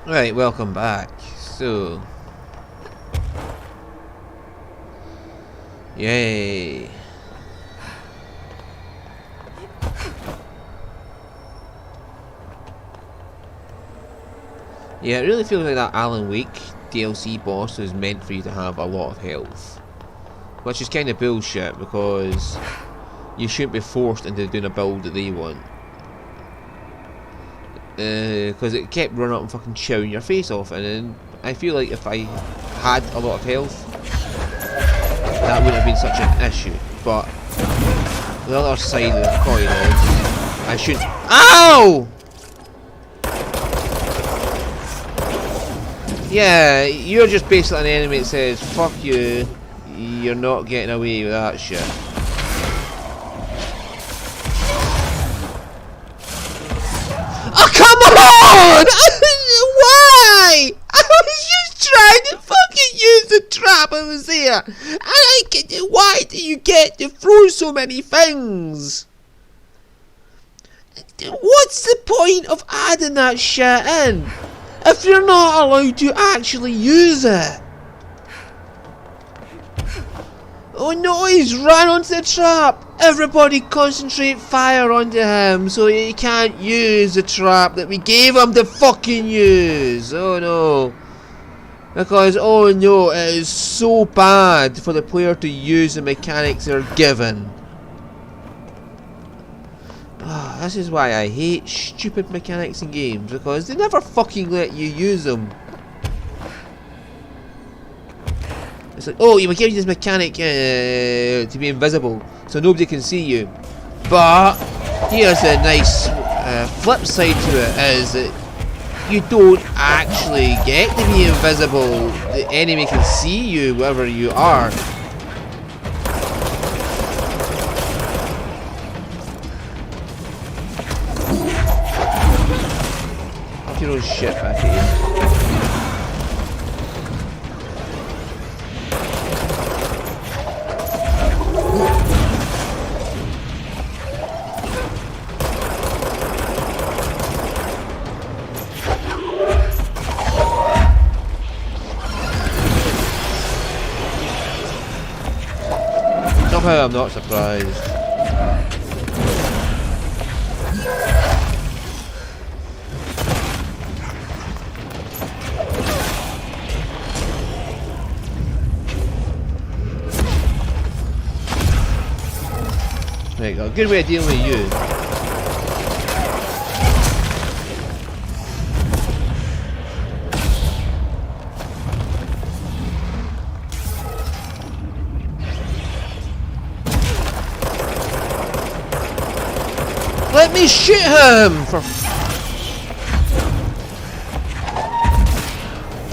Right, welcome back. So, yay. Yeah, it really feels like that Alan Wake DLC boss is meant for you to have a lot of health. Which is kind of bullshit because you shouldn't be forced into doing a build that they want. Because it kept running up and fucking chowing your face off, and then I feel like if I had a lot of health, that wouldn't have been such an issue. But the other side of the coin is I should. Ow! Yeah, you're just basically an enemy that says, fuck you, you're not getting away with that shit. Oh, come on! Why? I was just trying to fucking use the trap I was there. And I get it. Why do you get to throw so many things? What's the point of adding that shit in if you're not allowed to actually use it? Oh no, he's run onto the trap! Everybody concentrate fire onto him so he can't use the trap that we gave him to fucking use! Oh no. Because, oh no, it is so bad for the player to use the mechanics they're given. Oh, this is why I hate stupid mechanics in games, because they never fucking let you use them. It's like, oh, you were giving this mechanic to be invisible, so nobody can see you. But here's a nice flip side to it, is that you don't actually get to be invisible. The enemy can see you wherever you are. Fuck your own shit back at you. Somehow I'm not surprised. There you go, good way of dealing with you. Let me shoot him! For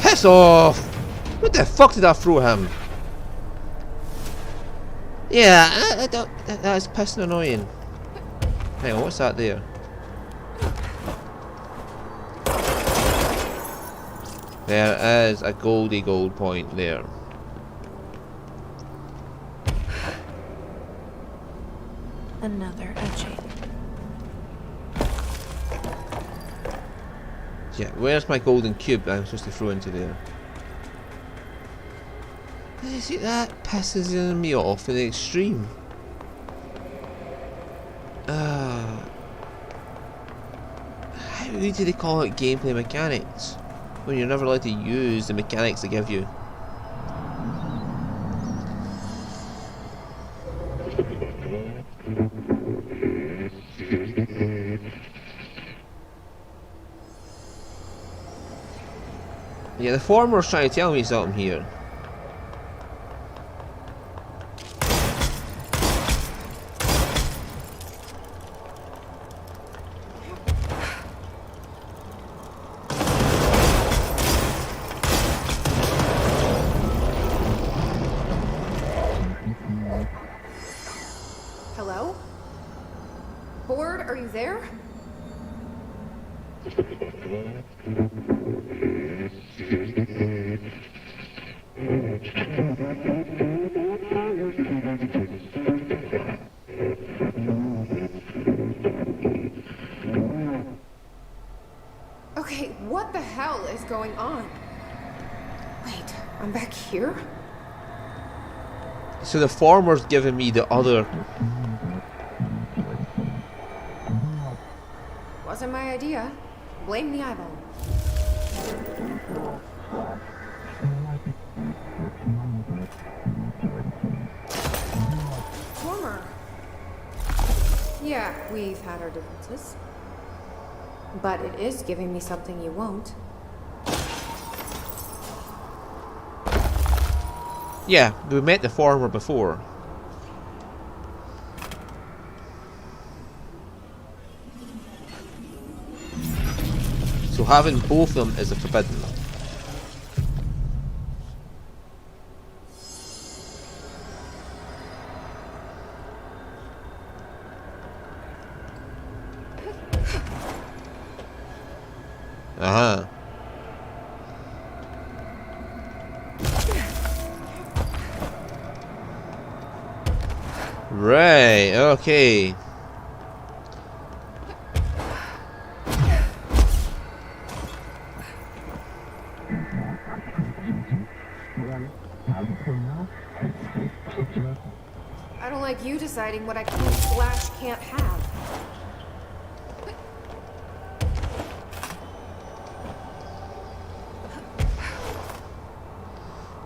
piss off! What the fuck did I throw him? Yeah, that's pissing annoying. Hang on, what's that there? There is a gold point there. Another etching. Yeah, where's my golden cube that I'm supposed to throw into there? You see, that pisses me off in the extreme. How do they call it gameplay mechanics when you're never allowed to use the mechanics they give you? Yeah, the former's trying to tell me something here. Hello? Ford, are you there? Okay, What the hell is going on? Wait, I'm back here? So the farmer's giving me the other. Wasn't my idea. Blame the eyeball. Former. Yeah, we've had our differences. But it is giving me something you won't. Yeah, we met the farmer before. So having both of them is a forbidden. Uh-huh. Right, okay. I don't like you deciding what I can't have.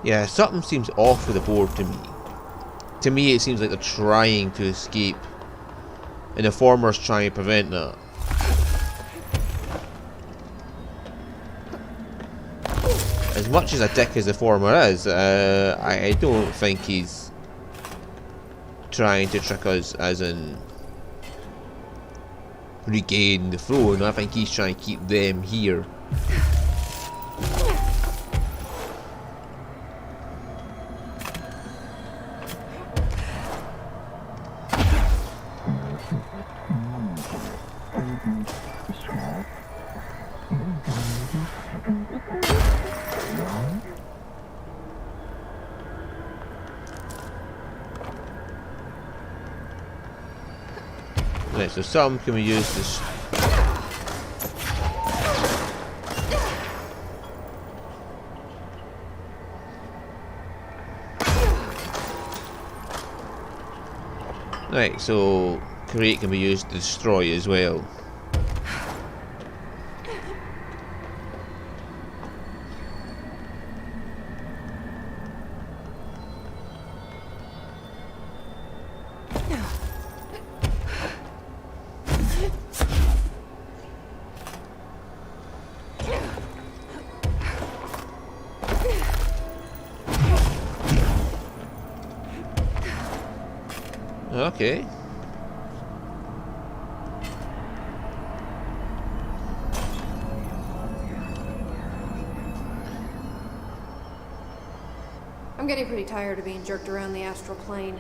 Yeah, something seems off with the board to me. To me, it seems like they're trying to escape, and the farmer's trying to prevent that. As much as a dick as the farmer is, I don't think he's trying to trick us, as in regain the throne. I think he's trying to keep them here. Right, so some can we use this? Right, so create can be used to destroy as well. Okay. I'm getting pretty tired of being jerked around the astral plane.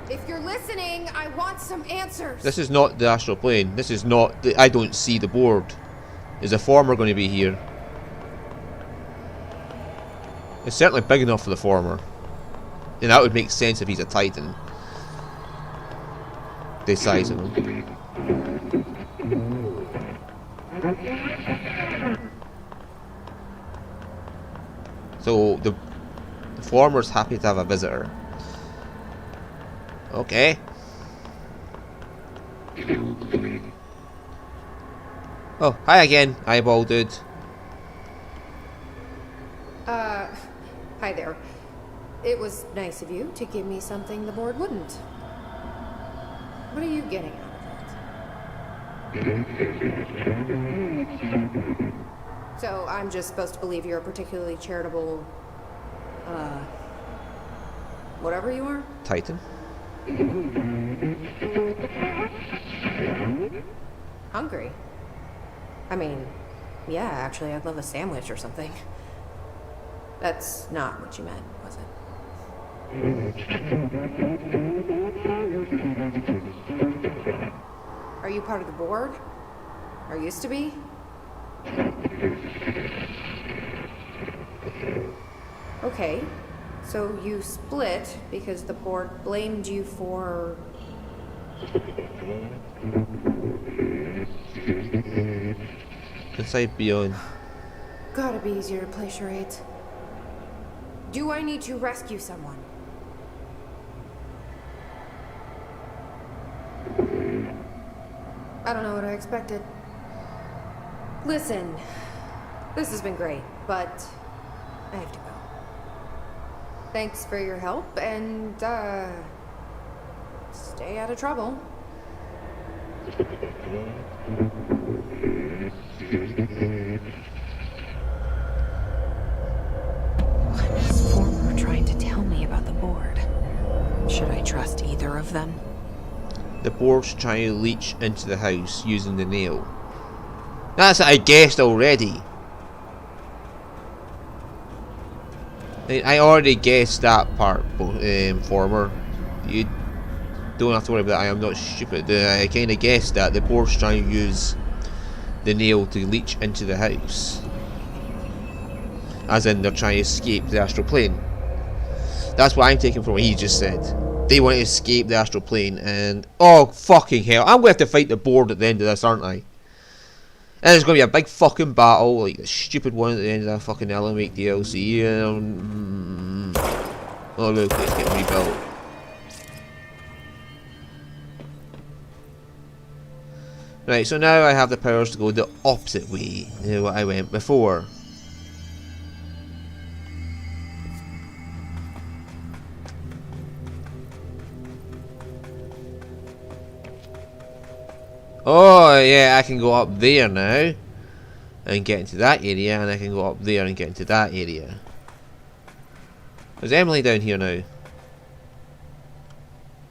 If you're listening, I want some answers. This is not the astral plane. This is not the. I don't see the board. Is the former going to be here? It's certainly big enough for the former, and that would make sense if he's a Titan. The size of him. So the former's happy to have a visitor. Okay. Oh, hi again, eyeball dude. Hi there. It was nice of you to give me something the board wouldn't. What are you getting out of it? So I'm just supposed to believe you're a particularly charitable, whatever you are? Titan. Hungry? I mean, yeah, actually, I'd love a sandwich or something. That's not what you meant, was it? Are you part of the board? Or used to be? Okay, so you split because the board blamed you for... Inside Beyond. Gotta be easier to play charades. Do I need to rescue someone? I don't know what I expected. Listen, this has been great, but I have to go. Thanks for your help, and, stay out of trouble. What is Former trying to tell me about the board? Should I trust either of them? The board's trying to leach into the house using the nail. That's what I guessed already. I already guessed that part, Former. You don't have to worry about that. I am not stupid. I kind of guessed that the board's trying to use the nail to leach into the house. As in, they're trying to escape the astral plane. That's what I'm taking from what he just said. They want to escape the astral plane, and oh fucking hell, I'm going to have to fight the board at the end of this, aren't I? And there's going to be a big fucking battle, like the stupid one at the end of that fucking Alan Wake DLC. Oh look, it's getting rebuilt. Right, so now I have the powers to go the opposite way than what I went before. Oh yeah, I can go up there now and get into that area, and I can go up there and get into that area. There's Emily down here now.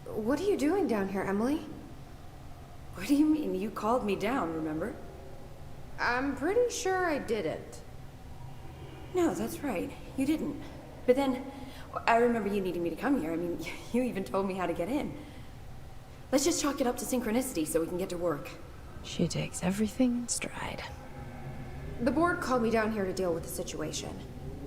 What are you doing down here, Emily? What do you mean? You called me down, remember? I'm pretty sure I didn't. No, that's right. You didn't. But then, I remember you needing me to come here. I mean, you even told me how to get in. Let's just chalk it up to synchronicity so we can get to work. She takes everything in stride. The board called me down here to deal with the situation.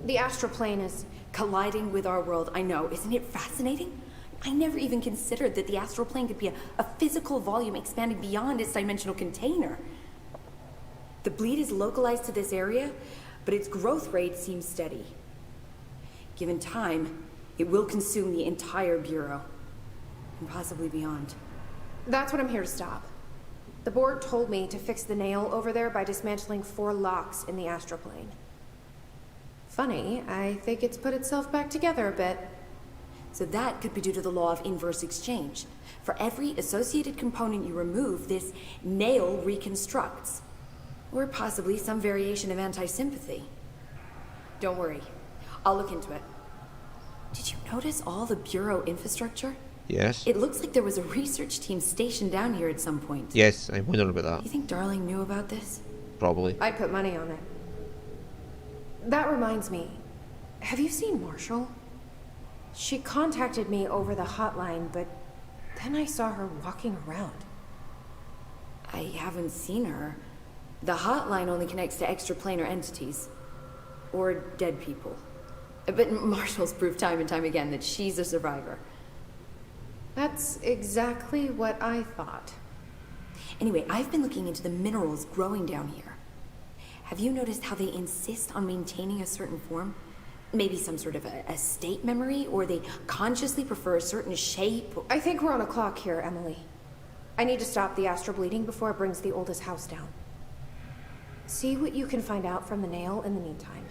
The astral plane is Colliding with our world, I know. Isn't it fascinating? I never even considered that the astral plane could be a physical volume expanding beyond its dimensional container. The bleed is localized to this area, but its growth rate seems steady. Given time, it will consume the entire Bureau, and possibly beyond. That's what I'm here to stop. The board told me to fix the nail over there by dismantling 4 locks in the astral plane. Funny, I think it's put itself back together a bit. So that could be due to the law of inverse exchange. For every associated component you remove, this nail reconstructs. Or possibly some variation of anti-sympathy. Don't worry, I'll look into it. Did you notice all the Bureau infrastructure? Yes. It looks like there was a research team stationed down here at some point. Yes, I wondered about that. You think Darling knew about this? Probably. I'd put money on it. That reminds me, have you seen Marshall? She contacted me over the hotline, but then I saw her walking around. I haven't seen her. The hotline only connects to extraplanar entities. Or dead people. But Marshall's proved time and time again that she's a survivor. That's exactly what I thought. Anyway, I've been looking into the minerals growing down here. Have you noticed how they insist on maintaining a certain form? Maybe some sort of a state memory, or they consciously prefer a certain shape? I think we're on a clock here, Emily. I need to stop the astral bleeding before it brings the oldest house down. See what you can find out from the nail in the meantime.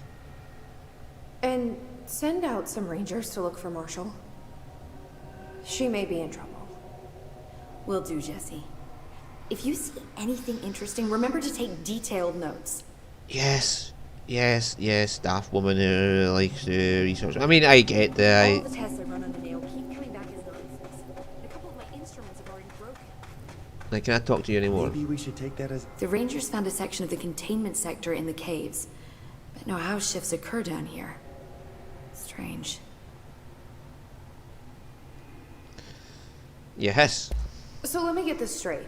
And send out some rangers to look for Marshall. She may be in trouble. Will do, Jesse. If you see anything interesting, remember to take detailed notes. Yes, staff woman who likes research. I mean, I get All that. the tests I run on the nail keep coming back as nonsense. A couple of my instruments have already broken. Like, can I talk to you anymore? Maybe we should take that as... The Rangers found a section of the containment sector in the caves, but no house shifts occur down here. Strange. Yes. So let me get this straight.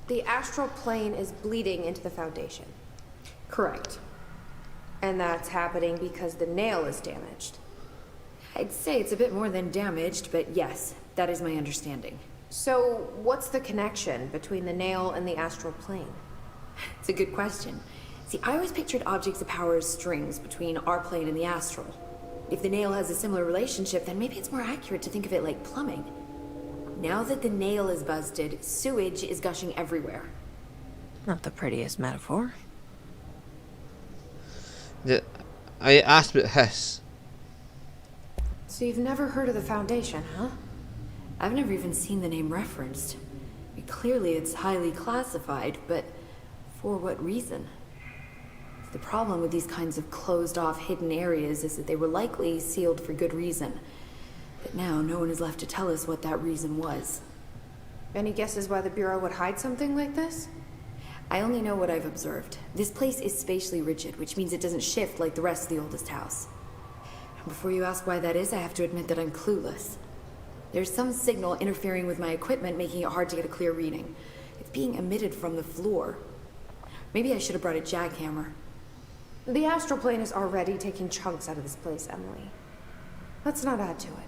The astral plane is bleeding into the Foundation. Correct. And that's happening because the nail is damaged. I'd say it's a bit more than damaged, but yes, that is my understanding. So what's the connection between the nail and the astral plane? It's a good question. See, I always pictured objects of power as strings between our plane and the astral. If the nail has a similar relationship, then maybe it's more accurate to think of it like plumbing. Now that the nail is busted, sewage is gushing everywhere. Not the prettiest metaphor. I asked about Hiss. So you've never heard of the Foundation, huh? I've never even seen the name referenced. Clearly it's highly classified, but for what reason? The problem with these kinds of closed-off hidden areas is that they were likely sealed for good reason. But now no one is left to tell us what that reason was. Any guesses why the Bureau would hide something like this? I only know what I've observed. This place is spatially rigid, which means it doesn't shift like the rest of the oldest house. And before you ask why that is, I have to admit that I'm clueless. There's some signal interfering with my equipment, making it hard to get a clear reading. It's being emitted from the floor. Maybe I should have brought a jackhammer. The astral plane is already taking chunks out of this place, Emily. Let's not add to it.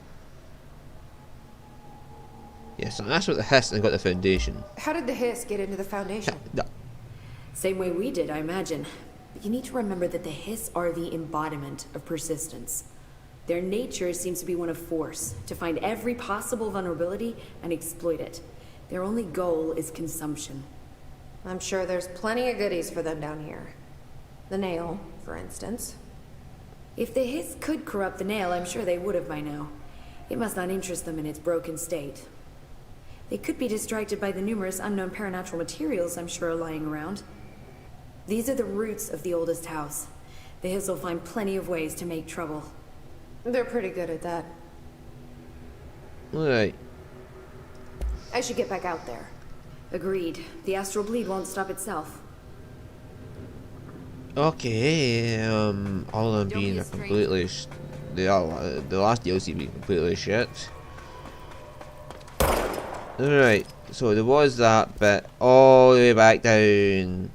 Yes, I asked about the Hiss and got the Foundation. How did the Hiss get into the Foundation? Same way we did, I imagine. But you need to remember that the Hiss are the embodiment of persistence. Their nature seems to be one of force, to find every possible vulnerability and exploit it. Their only goal is consumption. I'm sure there's plenty of goodies for them down here. The nail, for instance. If the Hiss could corrupt the nail, I'm sure they would have by now. It must not interest them in its broken state. They could be distracted by the numerous unknown paranatural materials I'm sure are lying around. These are the roots of the oldest house. The Hiss will find plenty of ways to make trouble. They're pretty good at that. Alright. I should get back out there. Agreed. The astral bleed won't stop itself. Okay, all of them Don't being be a a completely the last DLC being completely shit. Alright, so there was that bit all the way back down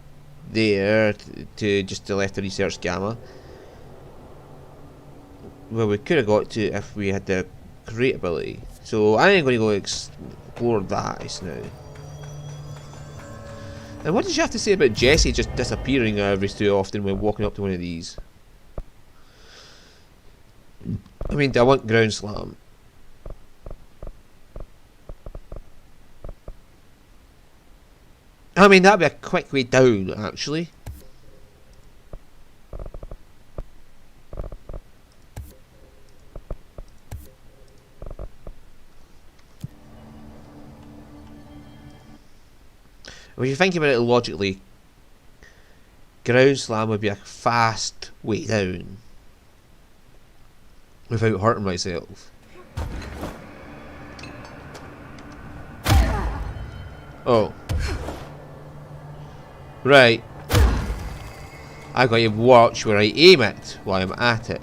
there to just the left of Research Gamma. Well, we could have got to if we had the crate ability. So I ain't going to go explore that just now. And what did you have to say about Jesse just disappearing every so often when walking up to one of these? I mean, do I want ground slam? I mean, that'd be a quick way down, actually. When you think about it logically, ground slam would be a fast way down without hurting myself. Oh. Right. I got to watch where I aim it while I'm at it.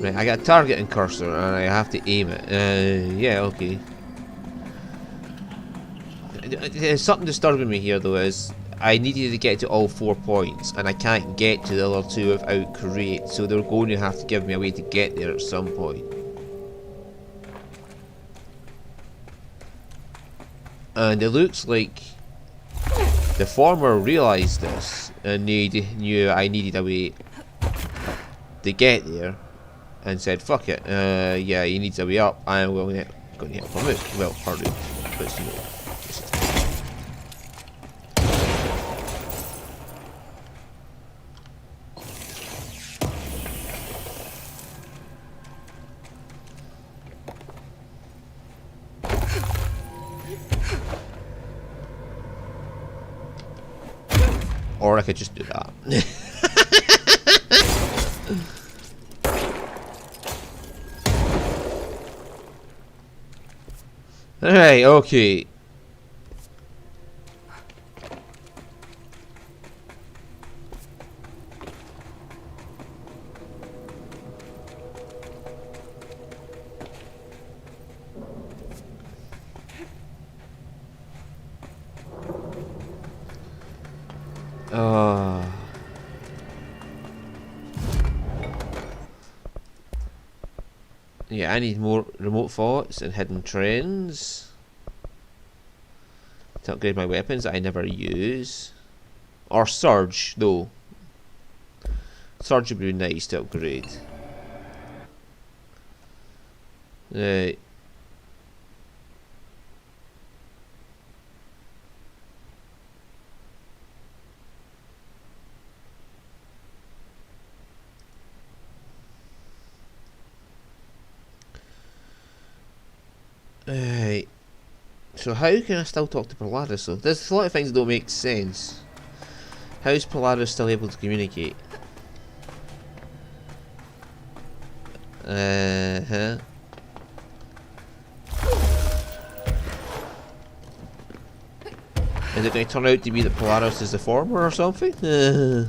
Right, I got a targeting cursor and I have to aim it. Yeah, okay. There's something disturbing me here though, is I needed to get to all 4 points and I can't get to the other 2 without crate, so they're going to have to give me a way to get there at some point. And it looks like the former realised this and knew I needed a way to get there. And said, fuck it, yeah, he needs a way up, I'm going to help him out. Well, hard out, but you know. Or I could just do that. Alright, okay. Yeah, I need more remote thoughts and hidden trends to upgrade my weapons that I never use. Or Surge, though. Surge would be nice to upgrade. Right. Right. So how can I still talk to Polaris though? There's a lot of things that don't make sense. How is Polaris still able to communicate? Uh-huh. Is it going to turn out to be that Polaris is the former or something? That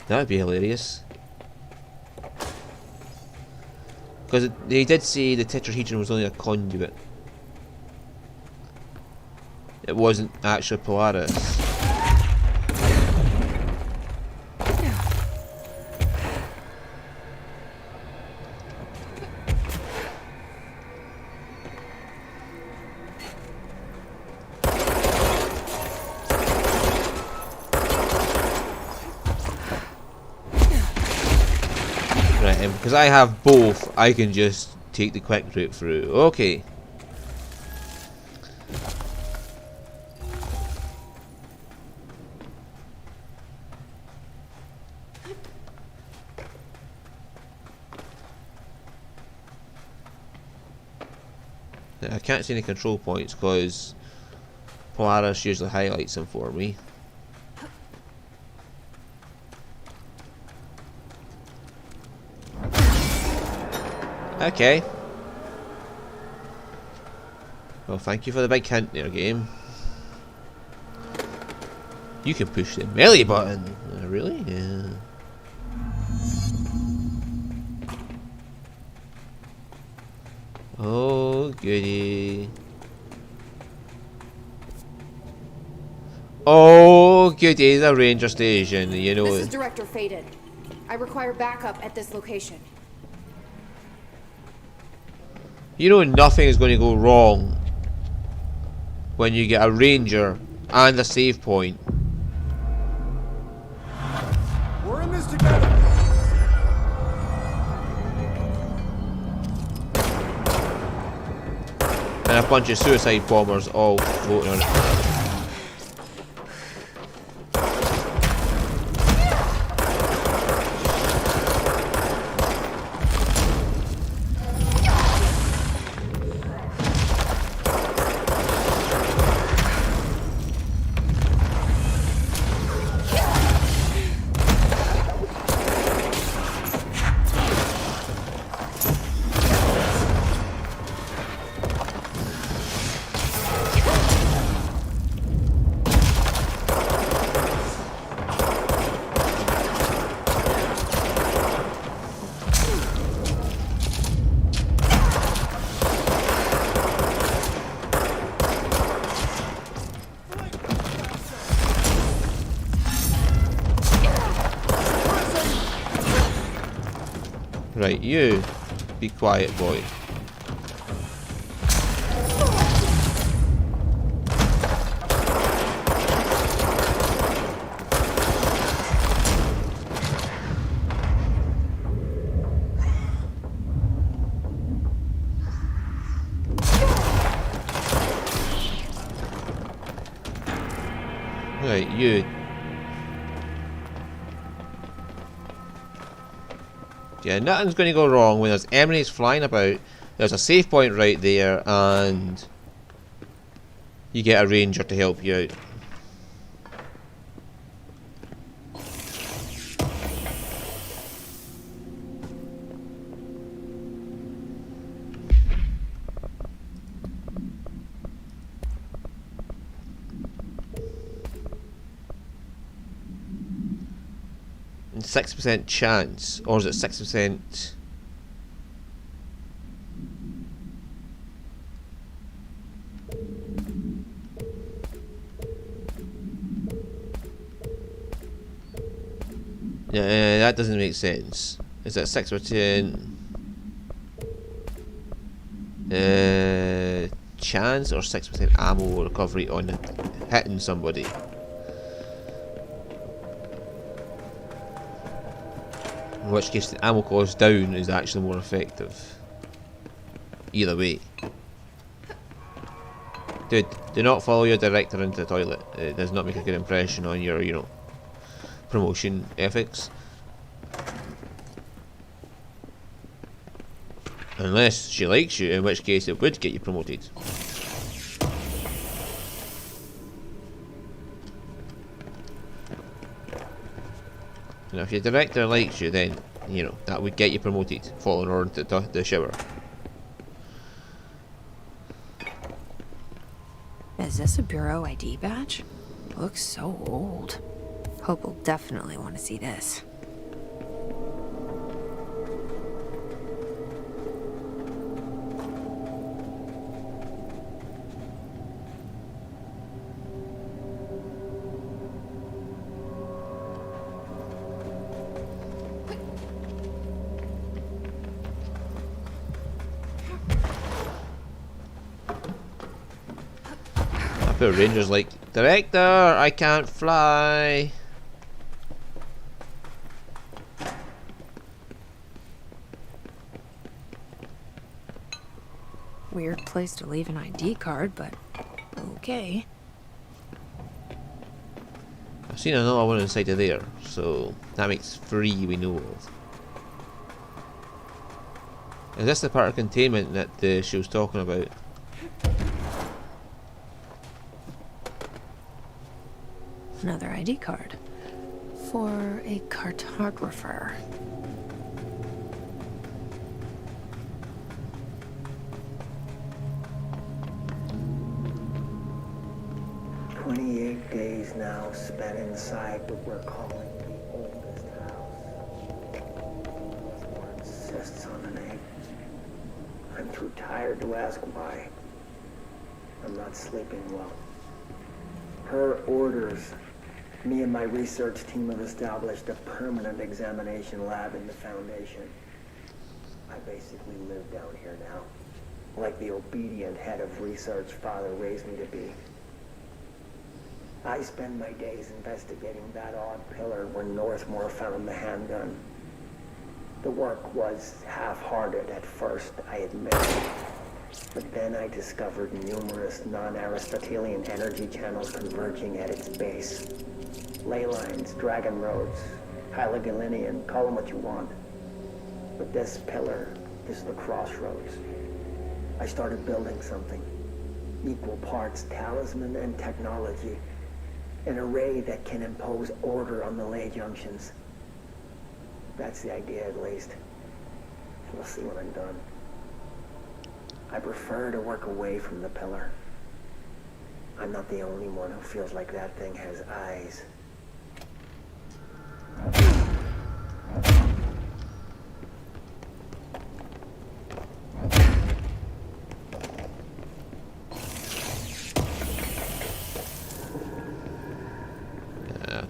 would be hilarious. Because they did say the tetrahedron was only a conduit. It wasn't actually Polaris. Because I have both, I can just take the quick route through. Okay. I can't see any control points because Polaris usually highlights them for me. Okay. Well, thank you for the big hint there, game. You can push the melee button. Really? Yeah. Oh, goody. Oh, goody, the ranger station, you know. This is Director Faden. I require backup at this location. You know nothing is going to go wrong when you get a ranger and a save point. We're in this together. And a bunch of suicide bombers all floating on it. Right, you be quiet, boy. Right, you. Yeah, nothing's going to go wrong when there's emanates flying about. There's a save point right there, and you get a ranger to help you out. And 6% chance, or is it 6%? Yeah, that doesn't make sense. Is that 6%? Chance or 6% ammo recovery on hitting somebody. In which case the ammo cost down is actually more effective. Either way. Dude, do not follow your director into the toilet. It does not make a good impression on your, you know, promotion ethics. Unless she likes you, in which case it would get you promoted. And if your director likes you, then, you know, that would get you promoted, following her into the shower. Is this a Bureau ID badge? Looks so old. Hope will definitely want to see this. Poor Ranger's like, Director, I can't fly. Weird place to leave an ID card, but okay. I've seen another one inside of there, so that makes 3 we know of. Is this the part of containment that she was talking about? Another ID card. For a cartographer. Days now spent inside what we're calling the oldest house. Osborne insists on the name. I'm too tired to ask why. I'm not sleeping well. Her orders. Me and my research team have established a permanent examination lab in the Foundation. I basically live down here now, like the obedient head of research Father raised me to be. I spend my days investigating that odd pillar where Northmore found the handgun. The work was half-hearted at first, I admit. But then I discovered numerous non-Aristotelian energy channels converging at its base. Ley lines, dragon roads, Hyligalinian, call them what you want. But this pillar is the crossroads. I started building something. Equal parts talisman and technology. An array that can impose order on the ley junctions. That's the idea, at least. We'll see when I'm done. I prefer to work away from the pillar. I'm not the only one who feels like that thing has eyes.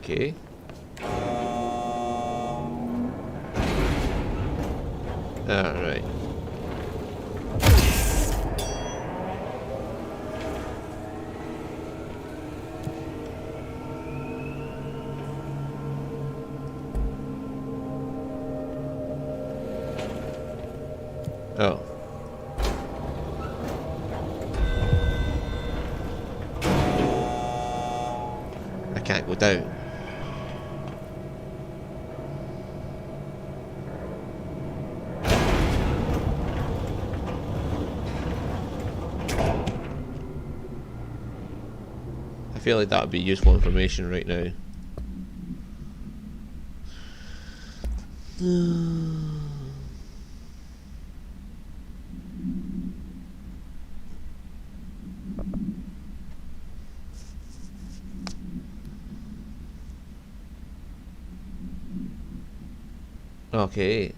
Okay. Alright. Oh. I can't go down. I feel like that would be useful information right now. Okay.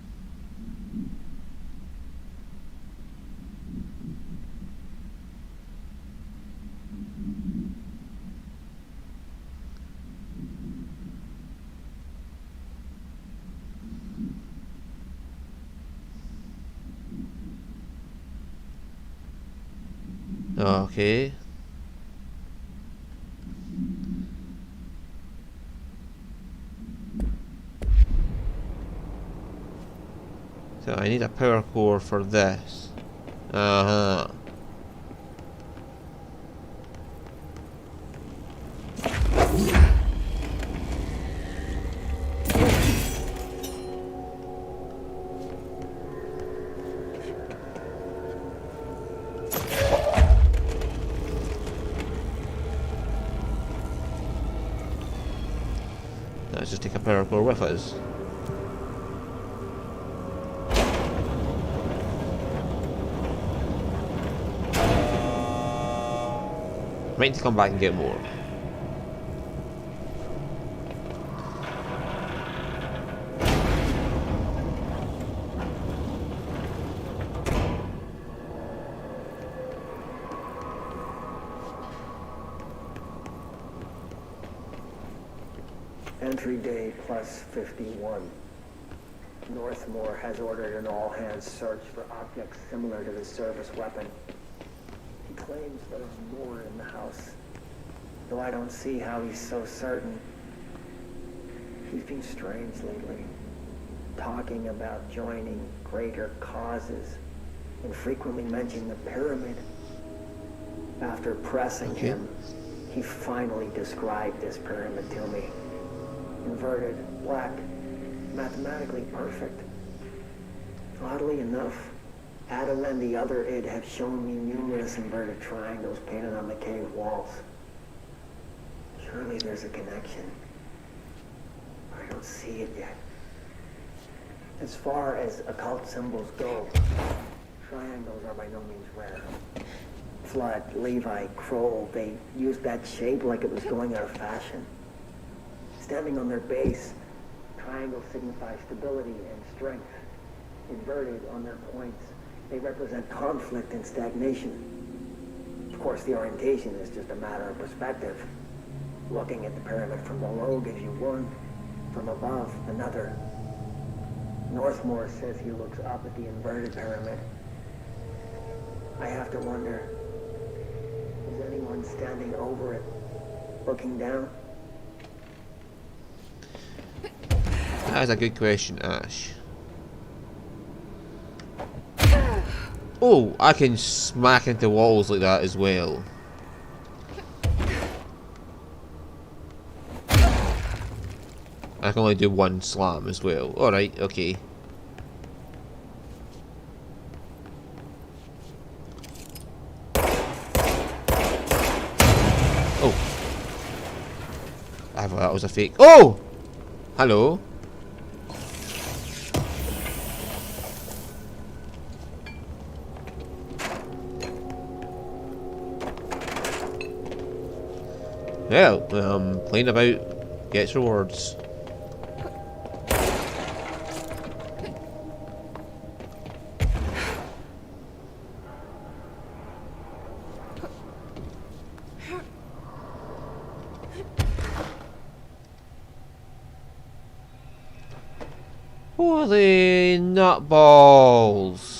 Okay. So I need a power core for this. Uh-huh. Let's just take a power core with us. Might need to come back and get more. Entry day plus 51. Northmore has ordered an all-hands search for objects similar to the service weapon. He claims there's more in the house, though I don't see how he's so certain. He's been strange lately, talking about joining greater causes, and frequently mentioning the pyramid. After pressing him, he finally described this pyramid to me. Inverted, black, mathematically perfect. Oddly enough, Adam and the other id have shown me numerous inverted triangles painted on the cave walls. Surely there's a connection. I don't see it yet. As far as occult symbols go, triangles are by no means rare. Flood, Levi, Kroll, they used that shape like it was going out of fashion. Standing on their base, triangles signify stability and strength. Inverted on their points, they represent conflict and stagnation. Of course, the orientation is just a matter of perspective. Looking at the pyramid from below gives you one, from above another. Northmore says he looks up at the inverted pyramid. I have to wonder, is anyone standing over it, looking down? That's a good question, Ash. Oh, I can smack into walls like that as well. I can only do one slam as well. Alright, okay. Oh. I thought that was a fake. Oh! Hello. Well, playing about gets rewards. Holy nutballs!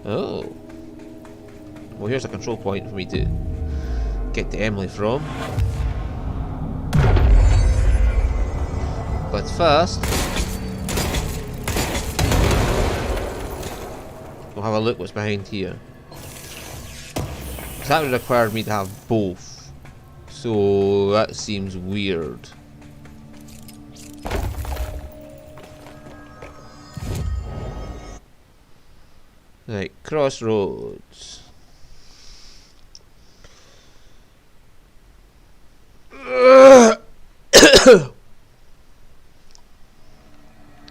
Oh. Well, here's a control point for me to get to Emily from. But first, we'll have a look what's behind here. That would require me to have both. So that seems weird. Right, crossroads.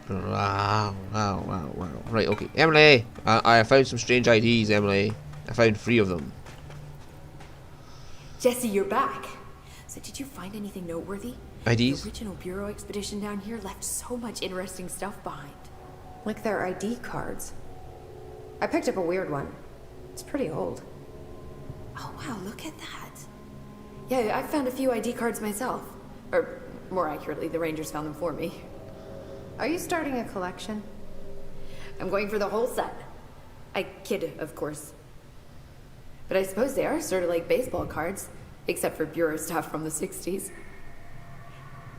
Wow. Right, okay. Emily! I found some strange IDs, Emily. I found 3 of them. Jesse, you're back. So did you find anything noteworthy? IDs? The original Bureau expedition down here left so much interesting stuff behind. Like their ID cards. I picked up a weird one. It's pretty old. Oh wow, look at that. Yeah, I found a few ID cards myself. Or, more accurately, the Rangers found them for me. Are you starting a collection? I'm going for the whole set. I kid, of course. But I suppose they are sort of like baseball cards, except for bureau stuff from the 60s.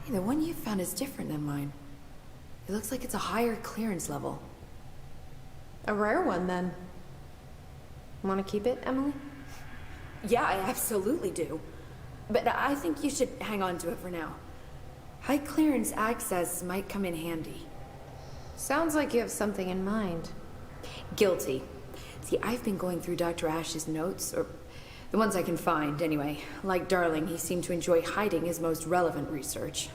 Hey, the one you found is different than mine. It looks like it's a higher clearance level. A rare one, then. Want to keep it, Emily? Yeah, I absolutely do. But I think you should hang on to it for now. High clearance access might come in handy. Sounds like you have something in mind. Guilty. See, I've been going through Dr. Ash's notes, or the ones I can find, anyway. Like Darling, he seemed to enjoy hiding his most relevant research.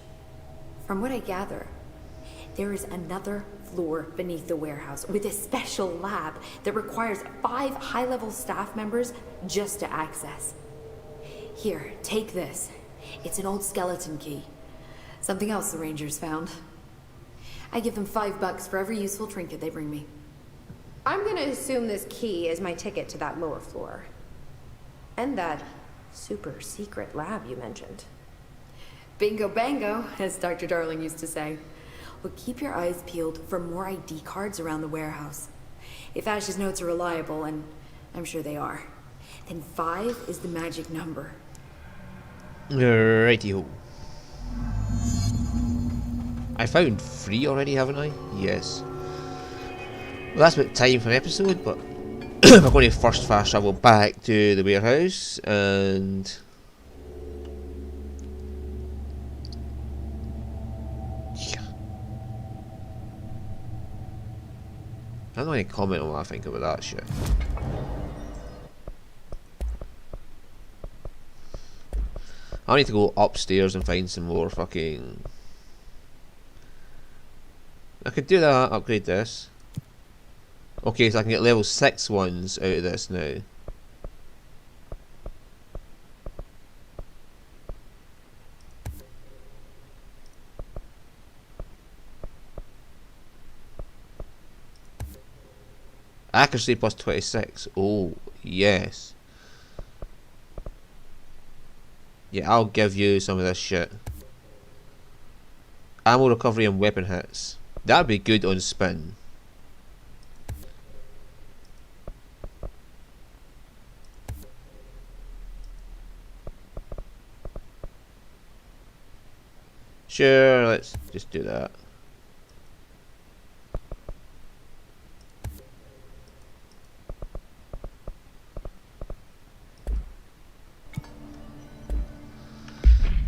From what I gather, there is another floor beneath the warehouse with a special lab that requires 5 high-level staff members just to access. Here, take this. It's an old skeleton key. Something else the Rangers found. I give them $5 for every useful trinket they bring me. I'm gonna assume this key is my ticket to that lower floor. And that super secret lab you mentioned. Bingo bango, as Dr. Darling used to say. Well, keep your eyes peeled for more ID cards around the warehouse. If Ash's notes are reliable, and I'm sure they are, then 5 is the magic number. Righty-ho. I found 3 already, haven't I? Yes. Well, that's about time for an episode, but we're going to first fast travel back to the warehouse and... yeah. I don't know any comment on what I think about that shit. I need to go upstairs and find some more fucking... I could do that, upgrade this. Okay, so I can get level 6 ones out of this now. Accuracy plus 26. Oh, yes. Yeah, I'll give you some of this shit. Ammo recovery and weapon hits. That'd be good on spin. Sure, let's just do that.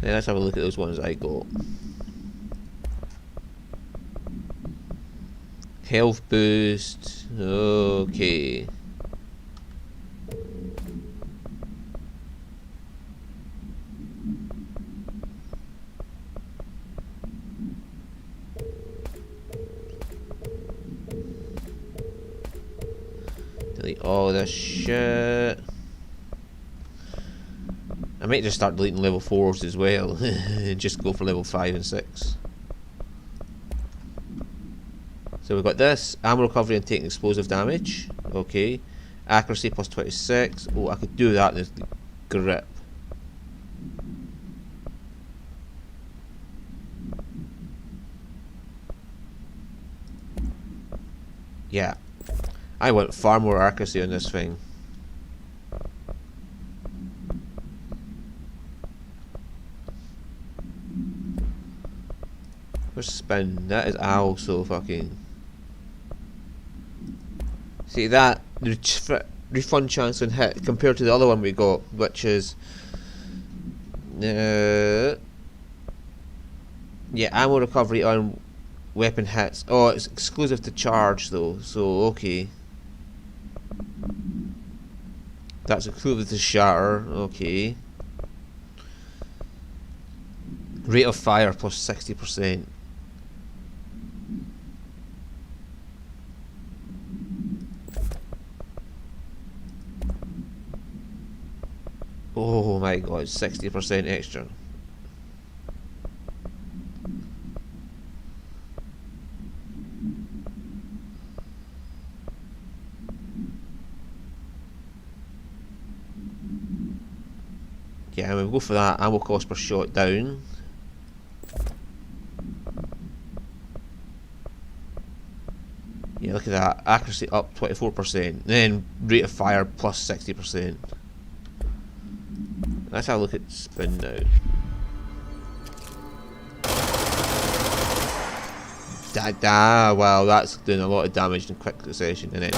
Yeah, let's have a look at those ones I got. Health boost. Okay. Delete all this shit. I might just start deleting level 4s as well and just go for level 5 and 6. So we've got this, ammo recovery and taking explosive damage. Okay. Accuracy plus 26. Oh, I could do that in this grip. Yeah. I want far more accuracy on this thing. Where's spin? That is also fucking... See that refund chance on hit compared to the other one we got, which is yeah, ammo recovery on weapon hits. Oh, it's exclusive to charge though, so okay. That's exclusive to shatter, okay. Rate of fire plus 60%. Oh my god, 60% extra. Okay, and we'll go for that. Ammo cost per shot down. Yeah, look at that. Accuracy up 24%. Then rate of fire plus 60%. Let's have a look at spin now. Wow, that's doing a lot of damage in quick succession, isn't it?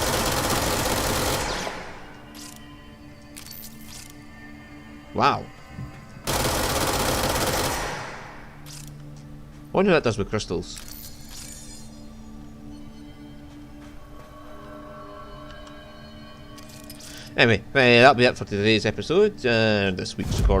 Wow. Wonder what that does with crystals. Anyway, that'll be it for today's episode. This week's recording.